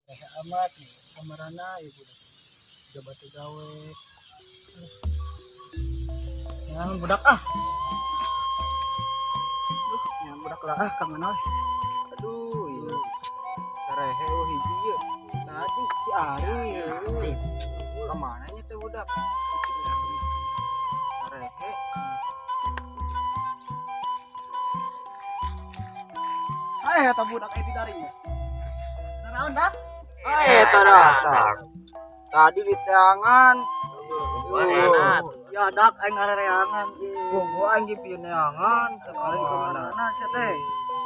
amat nih kamarana ibu jabat gawe yang budak yang budak lah kemana Aduh, iya. Sarehe hiji ieu. Tadi si Ari. Kemana nya teh budak? Sarehe. eta budak dari naon dah Eta datang. Tadi di tangan. ya dak aing ngarereangan Gua aing dipieun neangan sekali kemana sia teh.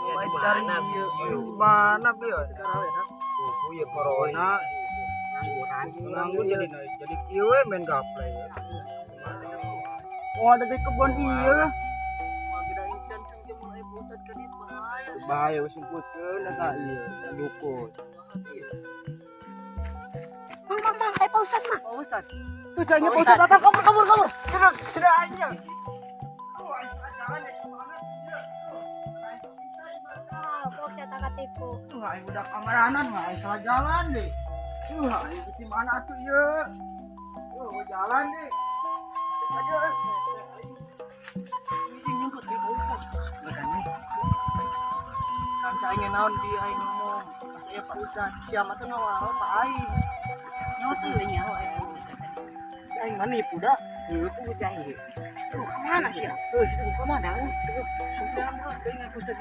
coba dari ieu Di mana bieu? gawe dak Ieu corona. Nganggur jadi kieu we main gaple. oh ada di kebun ieu beda encan sangke mulai pusat ka dieu bahaya Bahaya we simpulkeun eta ieu dukun. Mang, kayak Pak Ustadz mah. Pak Ustad tuh jangan Pak Ustad datang kabur sudah aja Pak Ustadz tak tipu. tuh aing udah kamaranan mah aing salah jalan deh tuh aing di mana tuh ieu tuh jalan deh aja ini nyungkut di Pak Ustad kan saya ingin naon di aing ngomong saya Pak Ustad siapa tuh ngawaro Pak aing nyoti nyawa aing mana nipu dah itu canggih tuh kemana sih ya situ kemana sudah mah dengan Ustad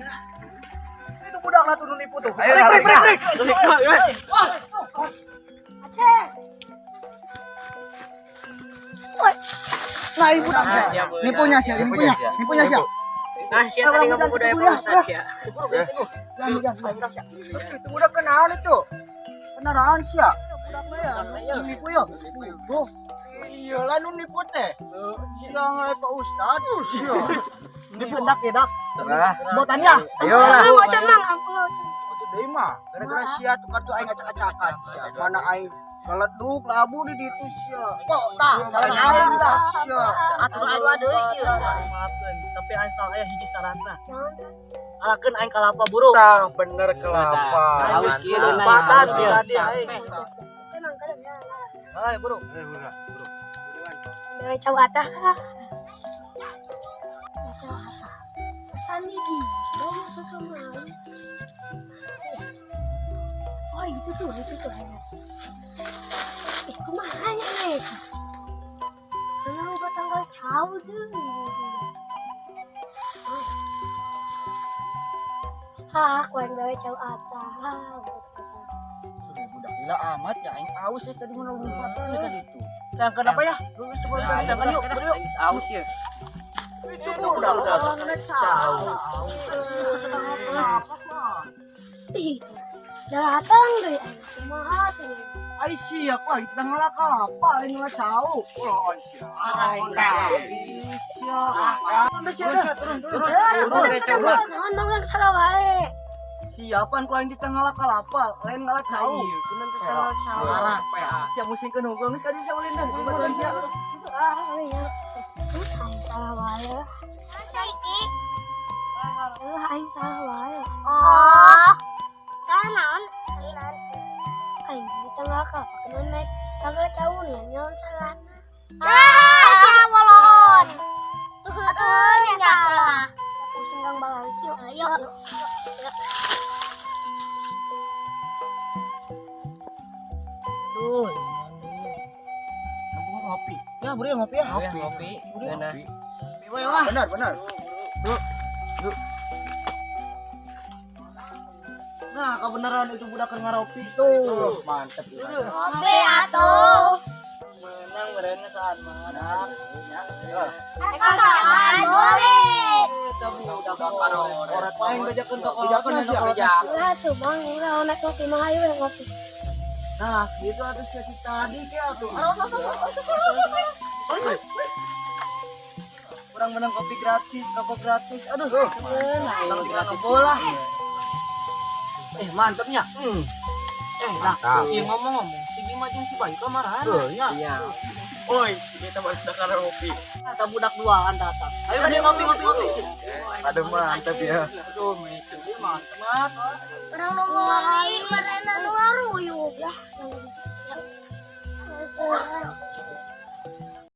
itu budak lah turun nipu tuh ayo break Aceh. nah ibu budak nipunya sih nipunya sih Nah, siapa tadi ngomong budaya Pak Ustadz ya? Itu budak kenaon itu? Kenaraan sia? ya nipu ya tuh Iya lah nu nipu teh. Sia ngae Pak Ustad. Sia. nipu dak ya dak Terah. botan ya Ayolah. Mang, Ocon Mang, ampun. Itu deui mah. Gara-gara sia tukar tuh aing acak-acakan sia. Mana aing keleduk labu di ditu sia. kok tah salah naon lah Sia. atur adu deui ieu maafkeun tapi aing salah aya hiji saranna alakeun aing kalapa buruk Tah bener kelapa. Haus kieu deuna. Lompatan Haus di kieu. tadi aing Emang kadang ya. hai buruk Dari jauh atas. Sandi di. Banyak kemana? Oh itu tuh hanya. Kumaha nya nek? Kalau udah tanggal jauh deh. Aku yang dari jauh atas. budak gila amat ya aing aus ya tadi mana lompatan ya tadi itu yang kenapa ya lu coba jangan yuk Habis aus ya. itu budak udah tahu Itu. Datang deh. Kumaha tuh? ai siap wah kita ngalaka apa aing nggak tahu oh siap Nong yang salah wae. siapan ku aing di tengah kalapa lain ngalah cau bener teh salah cau siap musingkeun hungkul geus kadi saulin dan baturan sia Ya. Aing salah wae. Saiki. Aing salah wae. Oh, salah naon? Aing di tengah ka pakeun naik tangga caun nyaon salah. Ah, molon. Nya salah. Aku singgang balik yuk. Ayo. aduh nampung ngopi ya buru ngopi ya Ngopi. Gana. Benar. nah kebenaran itu budak keur ngaropi tuh Mantep. Kopi atuh. menang merenya saan mana Kesalahan boleh. kita budak orang lain bejakeun ka kolakan ya Beja. Lah tuh bang, udah naik kopi mah ayo yang kopi. nah gitu atuh si tadi ke atuh orang menang kopi gratis rokok gratis aduh nah tinggal bola mantepnya nah iya ngomong si Bima jeung si Bayu kamarahan Iya. Oi, kita baru sedang karaoke. kata budak duaan datang ayo kan ngopi Aduh mantep ya. aduh mikir dia mantep banget Orang nu ngopi, merena nu ngaruyung.